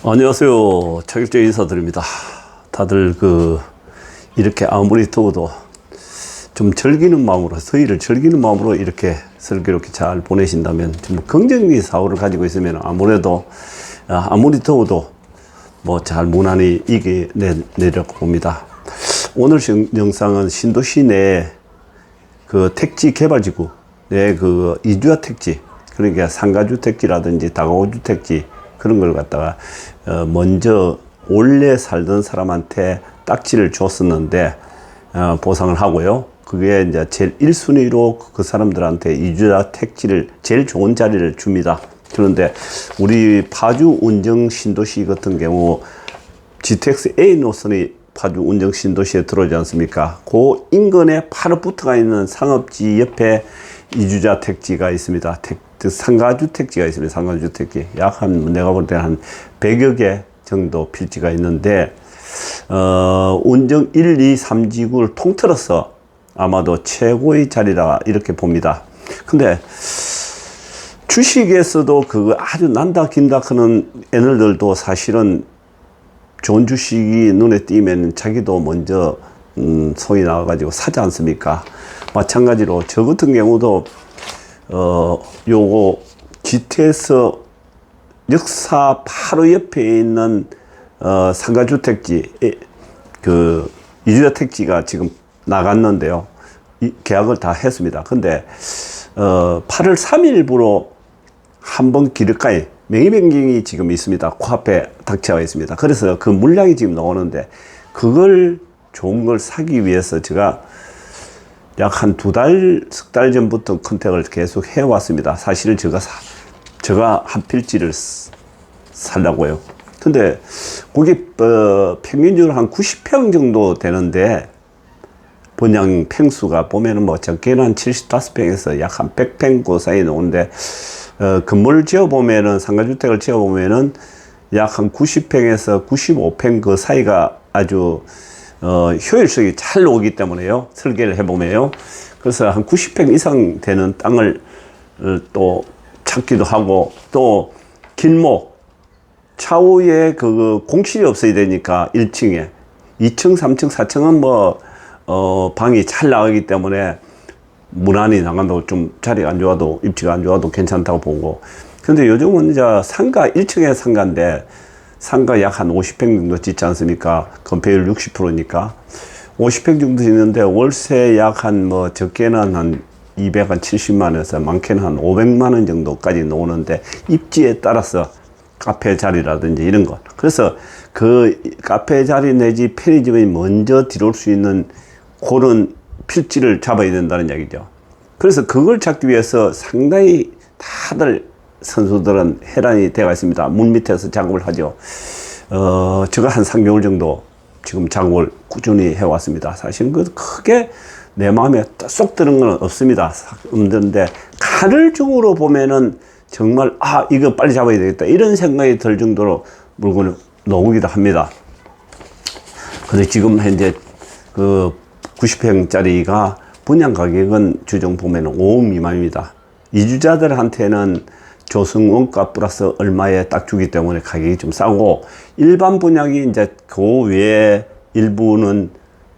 안녕하세요. 차길재 인사드립니다. 다들 이렇게 아무리 더워도 좀 즐기는 마음으로, 서희를 즐기는 마음으로 이렇게 슬기롭게 잘 보내신다면, 좀 긍정적인 사고를 가지고 있으면 아무래도, 아무리 더워도 잘 무난히 이겨내려고 봅니다. 오늘 영상은 신도시 내 택지 개발지구, 내 이주화 택지, 그러니까 상가주택지라든지 다가구주택지, 그런 걸 갖다가 먼저 원래 살던 사람한테 딱지를 줬었는데 보상을 하고요. 그게 이제 제일 1순위로 그 사람들한테 이주자 택지를 제일 좋은 자리를 줍니다. 그런데 우리 파주 운정 신도시 같은 경우 GTX A 노선이 파주 운정 신도시에 들어오지 않습니까? 그 인근에 바로 붙어가 있는 상업지 옆에 이주자 택지가 있습니다. 상가주택지가 있습니다. 상가주택지. 내가 볼 때는 한 100여 개 정도 필지가 있는데, 운정 1, 2, 3지구를 통틀어서 아마도 최고의 자리라 이렇게 봅니다. 근데 주식에서도 아주 난다 긴다 하는 애널들도 사실은 좋은 주식이 눈에 띄면 자기도 먼저 손이 나와가지고 사지 않습니까? 마찬가지로 저 같은 경우도 요거 GTS 역사 바로 옆에 있는 상가주택지 이주자 택지가 지금 나갔는데요. 계약을 다 했습니다. 근데 8월 3일부로 한번 길가에 명의 변경이 지금 있습니다. 코앞에 닥쳐와 있습니다. 그래서 그 물량이 지금 나오는데, 그걸 좋은 걸 사기 위해서 제가 약 한 2달, 석 달 전부터 컨택을 계속 해왔습니다. 사실 제가 한 필지를 살라고요. 근데 그게 평균적으로 한 90평 정도 되는데, 분양 평수가 보면은 적게는 한 75평에서 약 한 100평 그 사이 나오는데, 건물을 지어보면은, 상가주택을 지어보면은 약 한 90평에서 95평 그 사이가 아주 효율성이 잘 나오기 때문에요. 설계를 해보면요. 그래서 한 90평 이상 되는 땅을 또 찾기도 하고, 또 길목, 차후에 공실이 없어야 되니까 1층에 2층, 3층, 4층은 방이 잘 나가기 때문에 무난히 나간다고, 좀 자리가 안 좋아도, 입지가 안 좋아도 괜찮다고 보고. 근데 요즘은 이제 상가, 1층에 상가인데, 상가 약 한 50평 정도 짓지 않습니까? 건폐율 60%니까. 50평 정도 짓는데 월세 약 적게는 한 270만원에서 많게는 한 500만원 정도까지 나오는데, 입지에 따라서 카페 자리라든지 이런 것. 그래서 그 카페 자리 내지 편의점이 먼저 들어올 수 있는 그런 필지를 잡아야 된다는 얘기죠. 그래서 그걸 찾기 위해서 상당히 다들 선수들은 해란이 되어 있습니다. 물 밑에서 작업을 하죠. 제가 한 3개월 정도 지금 작업을 꾸준히 해왔습니다. 사실 크게 내 마음에 쏙 드는 건 없습니다. 없는데, 가설적으로 보면은 정말, 이거 빨리 잡아야 되겠다, 이런 생각이 들 정도로 물건을 나오기도 합니다. 근데 지금 현재 90평짜리가 분양 가격은 주정 보면 5억 미만입니다. 이주자들한테는 조성원가 플러스 얼마에 딱 주기 때문에 가격이 좀 싸고, 일반 분양이 이제 그 외에 일부는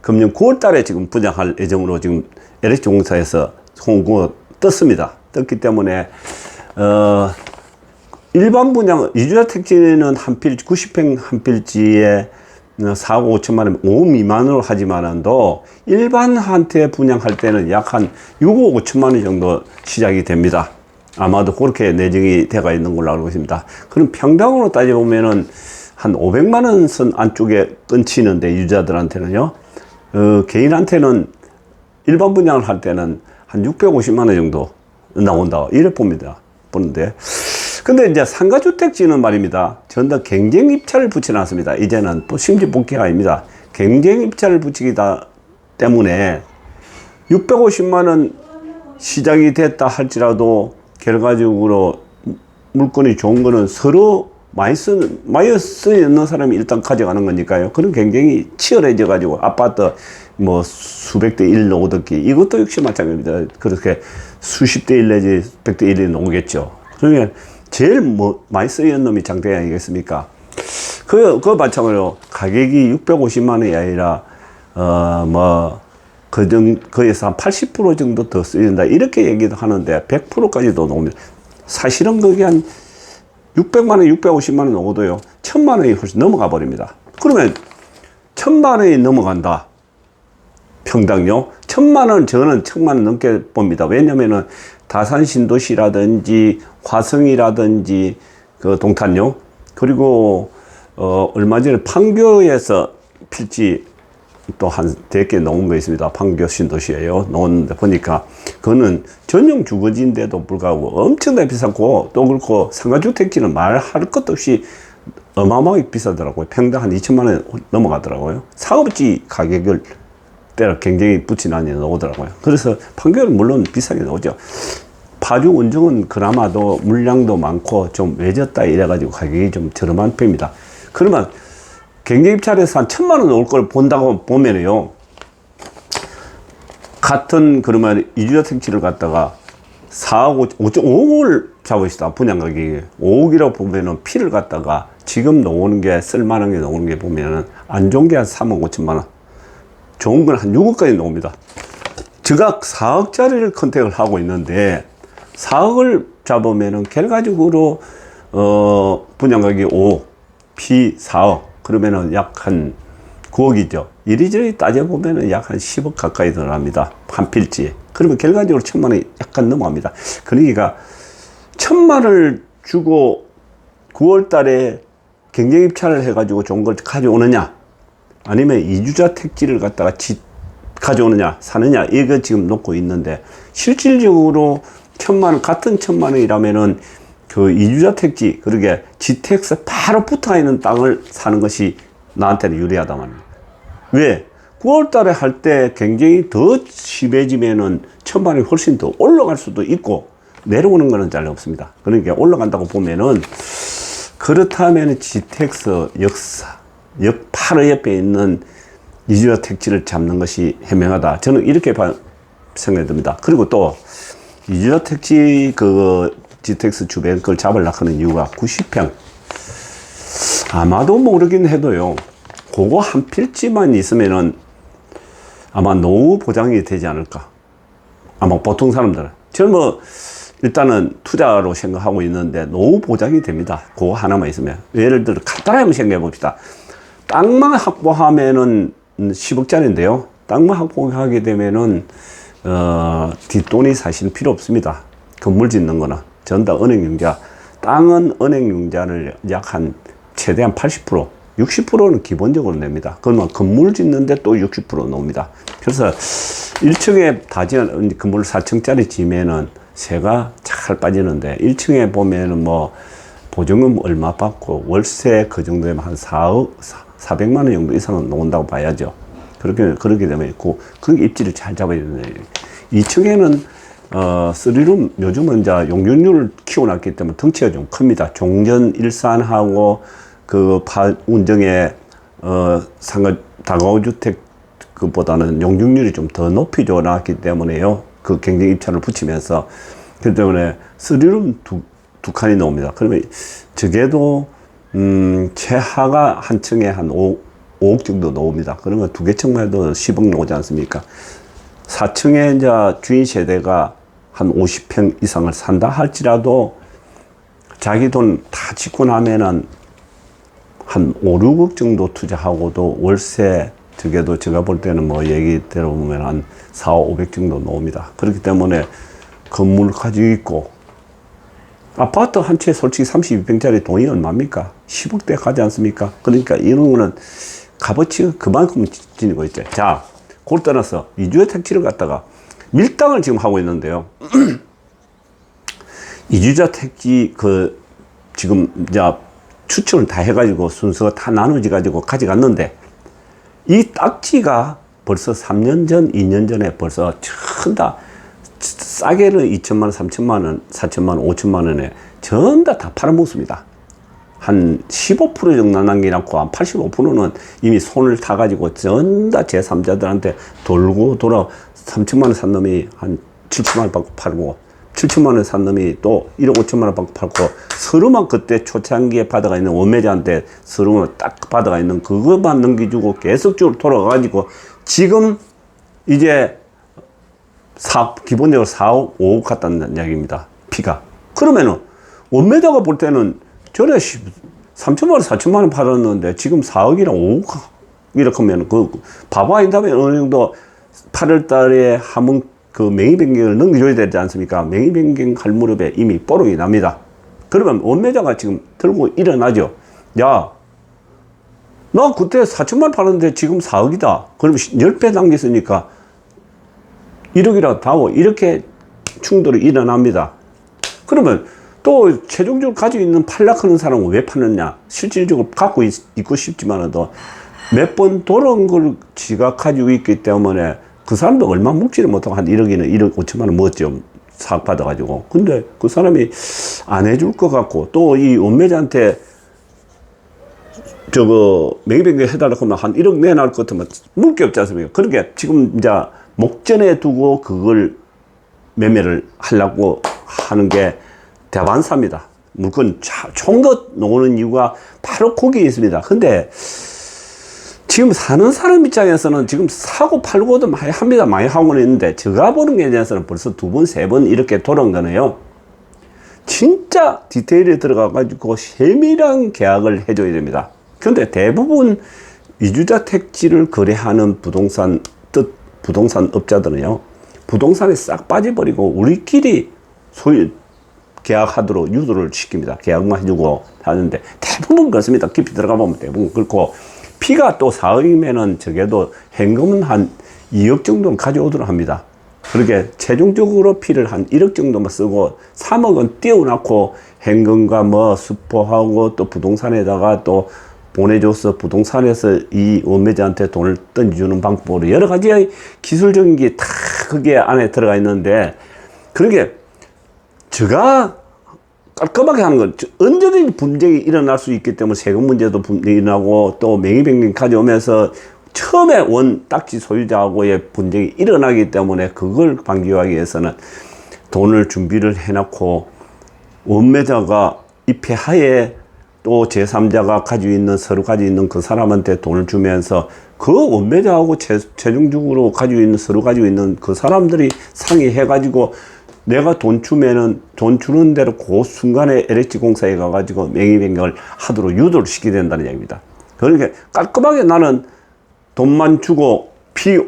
금년 9월 달에 지금 분양할 예정으로 지금 LH공사에서 홍보가 떴습니다. 떴기 때문에, 일반 분양, 이주자 택지는 한 필지, 90평 한 필지에 4억 5천만 원, 5억 미만으로 하지만도 일반한테 분양할 때는 약 한 6억 5천만 원 정도 시작이 됩니다. 아마도 그렇게 내정이 되어 있는 걸로 알고 있습니다. 그럼 평당으로 따져보면은 한 500만 원 선 안쪽에 끊치는데, 유자들한테는요. 개인한테는 일반 분양을 할 때는 한 650만 원 정도 나온다, 이래 보는데. 근데 이제 상가주택지는 말입니다. 전부 다 경쟁 입찰을 붙여놨습니다. 이제는 심지 복귀가 아닙니다. 경쟁 입찰을 붙이기 때문에 650만 원 시작이 됐다 할지라도 결과적으로 물건이 좋은 거는 서로 많이 쓰는 사람이 일단 가져가는 거니까요. 그런 경쟁이 치열해져 가지고 아파트 수백 대 1 나오듯이 이것도 역시 마찬가지입니다. 그렇게 수십 대 1 내지 100대 1이 나오겠죠. 그러면 제일 많이 쓰이는 놈이 장대기 아니겠습니까? 그 마찬가지로 가격이 650만 원이 아니라, 거에서 한 80% 정도 더 쓰인다. 이렇게 얘기도 하는데 100%까지도 나옵니다. 사실은 그게 한 600만 원, 650만 원 나오도요. 1000만 원이 훨씬 넘어가 버립니다. 그러면 1000만 원이 넘어간다. 평당요. 1000만 원, 저는 1000만 원 넘게 봅니다. 왜냐면은 다산 신도시라든지 화성이라든지 그 동탄요. 그리고 얼마 전에 판교에서 필지 또 한 100개 놓은 거 있습니다. 판교 신도시에요. 놓은데 보니까 그거는 전용 주거지인데도 불구하고 엄청나게 비싸고, 또 그렇고 상가주택지는 말할 것도 없이 어마어마하게 비싸더라고요. 평당 한 2천만 원 넘어가더라고요. 사업지 가격을 때려 굉장히 붙이나니 나오더라고요. 그래서 판교는 물론 비싸게 나오죠. 파주 원정은 그나마도 물량도 많고 좀 외졌다 이래가지고 가격이 좀 저렴한 편입니다. 그러면 경쟁 입찰에서 한 1000만 원 나올 걸 본다고 보면요. 같은 그러면 이주택지를 갖다가 4억 5억을 잡으시다. 분양 가격이 5억이라고 보면은 피를 갖다가 지금 나오는 게 쓸만한 게 나오는 게 보면은 안 좋은 게 한 3억 5천만 원. 좋은 건 한 6억까지 나옵니다. 제가 4억짜리를 컨택을 하고 있는데 4억을 잡으면은 결과적으로 분양 가격이 5억, 피 4억. 그러면은 약 한 9억이죠. 이리저리 따져보면은 약 한 10억 가까이 들어갑니다. 한 필지에. 그러면 결과적으로 1000만 원이 약간 넘어갑니다. 그러니까 1000만 원을 주고 9월 달에 경쟁 입찰을 해가지고 좋은 걸 가져오느냐, 아니면 이주자 택지를 갖다가 가져오느냐, 사느냐, 이거 지금 놓고 있는데, 실질적으로 1000만 원, 같은 1000만 원이라면은 그 이주자 택지, 그러게 GTX 바로 붙어 있는 땅을 사는 것이 나한테는 유리하다 말입니다. 왜? 9월 달에 할 때 경쟁이 더 심해지면은 1000만 원이 훨씬 더 올라갈 수도 있고, 내려오는 거는 잘 없습니다. 그러니까 올라간다고 보면은, 그렇다면 GTX 바로 옆에 있는 이주자 택지를 잡는 것이 현명하다. 저는 이렇게 생각이 듭니다. 그리고 또 이주자 택지 GTX 주변 걸 잡으려고 하는 이유가 90평. 아마도 모르긴 해도요, 그거 한 필지만 있으면은 아마 노후 보장이 되지 않을까. 아마 보통 사람들은. 저는 일단은 투자로 생각하고 있는데 노후 보장이 됩니다. 그거 하나만 있으면. 예를 들어 간단하게 한번 생각해 봅시다. 땅만 확보하면은 10억짜리인데요. 땅만 확보하게 되면은 뒷돈이 사실 필요 없습니다. 건물 짓는 거나 전다 은행융자, 땅은 은행융자를 약 한 최대한 80%, 60%는 기본적으로 냅니다. 그러면 건물 짓는데 또 60% 나옵니다. 그래서 1층에 다 지은 건물 4층짜리 지면은 세가 잘 빠지는데, 1층에 보면은 보증금 얼마 받고 월세 그 정도 되면 한 4억, 400만 원 정도 이상은 나온다고 봐야죠. 그렇게 되면 그 입지를 잘 잡아야 되는데, 2층에는 3룸, 요즘은 이제 용적률을 키워놨기 때문에 덩치가 좀 큽니다. 종전 일산하고 운정의 다가구주택 그보다는 용적률이 좀 더 높이 줘놨기 때문에요. 그 경쟁 입찰을 붙이면서. 그렇기 때문에 3룸 두 칸이 나옵니다. 그러면 적게도 최하가 한 층에 한 5억 정도 나옵니다. 그러면 두 개 층만 해도 10억 나오지 않습니까? 4층에 이제 주인 세대가 한 50평 이상을 산다 할지라도 자기 돈 다 짓고 나면은 한 5, 6억 정도 투자하고도 월세 적게도 제가 볼 때는 얘기대로 보면 한 4, 500 정도 나옵니다. 그렇기 때문에 건물 가지고 있고, 아파트 한 채 솔직히 32평짜리 돈이 얼마입니까? 10억대 가지 않습니까? 그러니까 이런 거는 값어치가 그만큼 지니고 있죠. 자, 그걸 떠나서 이주의 택지를 갖다가 밀당을 지금 하고 있는데요. 이주자 택지 지금 이제 추천을 다 해가지고 순서가 다 나눠져가지고 가져갔는데, 이 딱지가 벌써 3년 전, 2년 전에 벌써 전다 싸게는 2천만 원, 3천만 원, 4천만 원, 5천만 원에 전다 팔아먹습니다. 한 15% 정도 남겨놓고 한 85%는 이미 손을 타가지고 전다 제3자들한테 돌고 돌아 3천만 원 산 놈이 한 7천만 원 받고 팔고 7천만 원 산 놈이 또 1억 5천만 원 받고 팔고 서류만 그때 초창기에 받아가 있는 원매자한테 서류만 딱 받아가 있는 그것만 넘겨주고 계속적으로 돌아가가지고 지금 이제 기본적으로 4억, 5억 갔다는 이야기입니다. 피가. 그러면은 원매자가 볼 때는 전에 3천만 원, 4천만 원 팔았는데 지금 4억이랑 5억 이렇게 하면 그 바보 아닌다면 어느 정도 8월 달에 함흥 그 맹이 변경을 넘겨줘야 되지 않습니까? 맹이 변경 할 무렵에 이미 뽀록이 납니다. 그러면 원매자가 지금 들고 일어나죠. 야, 나 그때 4천만 원 팔았는데 지금 4억이다. 그러면 10배 당겼으니까 1억이라도 다오. 이렇게 충돌이 일어납니다. 그러면 또 최종적으로 가지고 있는 팔락하는 사람은 왜 파느냐? 실질적으로 갖고 있고 싶지만도 몇 번 돌아온 걸 지가 가지고 있기 때문에 그 사람도 얼마 묵지를 못하고 한 1억이나 1억 5천만 원 먹었죠. 사업 받아가지고. 근데 그 사람이 안 해줄 것 같고 또 이 원매자한테 매입 변경 해달라고 하면 한 1억 내놔올 것 같으면 물 게 없지 않습니까? 그러니까 지금 이제 목전에 두고 그걸 매매를 하려고 하는 게 대반사입니다. 물건 총껏 놓는 이유가 바로 거기에 있습니다. 근데 지금 사는 사람 입장에서는 지금 사고 팔고도 많이 합니다. 많이 하고는 있는데 제가 보는 게 대해서는 벌써 2번, 3번 이렇게 돌아온 거네요. 진짜 디테일에 들어가 가지고 세밀한 계약을 해줘야 됩니다. 그런데 대부분 이주자 택지를 거래하는 부동산 업자들은요, 부동산에 싹 빠져버리고 우리끼리 계약하도록 유도를 시킵니다. 계약만 해주고 하는데 대부분 그렇습니다. 깊이 들어가 보면 대부분 그렇고, 피가 또 4억이면은 적어도 현금은 한 2억 정도는 가져오도록 합니다. 그렇게 최종적으로 피를 한 1억 정도만 쓰고 3억은 띄워놓고 현금과 뭐 수포하고 또 부동산에다가 또 보내줘서 부동산에서 이 원매자한테 돈을 던져주는 방법으로 여러 가지 기술적인 게 다 그게 안에 들어가 있는데, 그러게 제가 깔끔하게 하는 건 언제든지 분쟁이 일어날 수 있기 때문에 세금 문제도 분쟁이 일어나고 또 명의변경 가져오면서 처음에 원 딱지 소유자하고의 분쟁이 일어나기 때문에 그걸 방지하기 위해서는 돈을 준비를 해놓고 원매자가 입회하에 또 제3자가 가지고 있는 서류 가지고 있는 그 사람한테 돈을 주면서 그 원매자하고 최종적으로 가지고 있는 서류 가지고 있는 그 사람들이 상의해가지고 내가 돈 주면은 돈 주는 대로 그 순간에 LH 공사에 가가지고 명의 변경을 하도록 유도를 시키게 된다는 얘기입니다. 그러니까 깔끔하게 나는 돈만 주고 피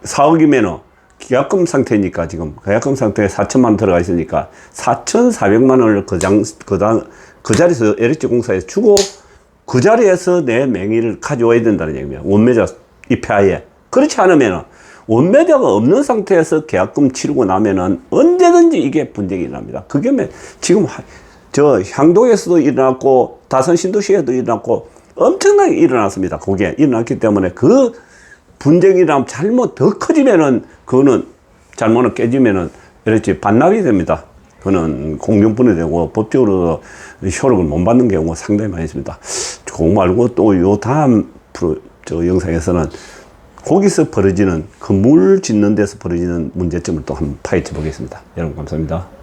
4억이면은 계약금 상태니까 지금 계약금 상태에 4천만 원 들어가 있으니까 4,400만 원을 그 자리에서 LH 공사에 주고 그 자리에서 내 명의를 가져와야 된다는 얘기입니다. 원매자 입회하에. 그렇지 않으면은 원매자가 없는 상태에서 계약금 치르고 나면은 언제든지 이게 분쟁이 일어납니다. 그게 지금 저 향동에서도 일어났고 다산 신도시에도 일어났고 엄청나게 일어났습니다. 그게 일어났기 때문에 그 분쟁이 일어나면 잘못 더 커지면은 그거는 잘못을 깨지면은 이렇게 반납이 됩니다. 그거는 공정분이 되고 법적으로 효력을 못 받는 경우가 상당히 많이 있습니다. 그거 말고 또 요 다음 영상에서는 거기서 벌어지는 건물 짓는 데서 벌어지는 문제점을 또 한번 파헤쳐 보겠습니다. 여러분 감사합니다.